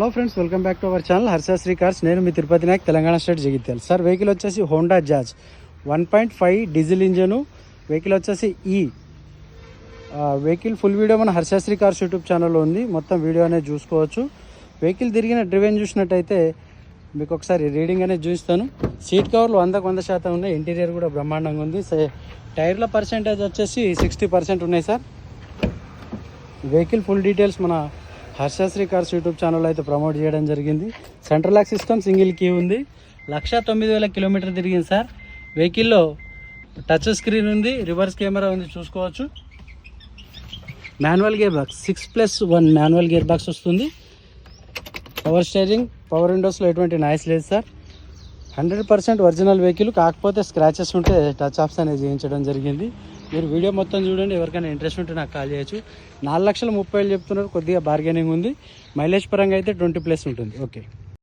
Hello friends, welcome back to our channel Harshasri cars. నేను మీ Tirupati Nayak, Telangana state, Jagtial. Sir vehicle వచ్చేసి Honda Jazz 1.5 diesel engine vehicle వచ్చేసి vehicle full video మన Harshasri cars YouTube ఛానల్లో ఉంది. మొత్తం వీడియో అనేది చూసుకోవచ్చు. వెహికల్ తిరిగిన డ్రివెన్ చూసినట్టయితే మీకు ఒకసారి రీడింగ్ అనేది చూపిస్తాను. సీట్ కవర్లు 100% ఉన్నాయి. ఇంటీరియర్ కూడా బ్రహ్మాండంగా ఉంది. టైర్ల పర్సెంటేజ్ వచ్చేసి 60% ఉన్నాయి సార్. వెహికల్ ఫుల్ డీటెయిల్స్ మన హర్షశ్రీ కార్స్ యూట్యూబ్ ఛానల్ అయితే ప్రమోట్ చేయడం జరిగింది. Central lock system, single key ఉంది. 1,09,000 కిలోమీటర్ తిరిగింది సార్. వెహికల్లో టచ్ స్క్రీన్ ఉంది, రివర్స్ కెమెరా ఉంది, చూసుకోవచ్చు. Manual gear box 6+1 manual gear box వస్తుంది. పవర్ స్టీరింగ్, పవర్ విండోస్లో ఎటువంటి నాయిస్ లేదు సార్. 100% ఒరిజినల్ వెహికల్, కాకపోతే స్క్రాచెస్ ఉంటే టచ్ ఆప్స్ అనేది చేయించడం జరిగింది. మీరు వీడియో మొత్తం చూడండి. ఎవరికైనా ఇంట్రెస్ట్ ఉంటే నాకు కాల్ చేయొచ్చు. 4,30,000 చెప్తున్నారు. కొద్దిగా బార్గెనింగ్ ఉంది. మైలేజ్ పరంగా అయితే 20+ ఉంటుంది. ఓకే.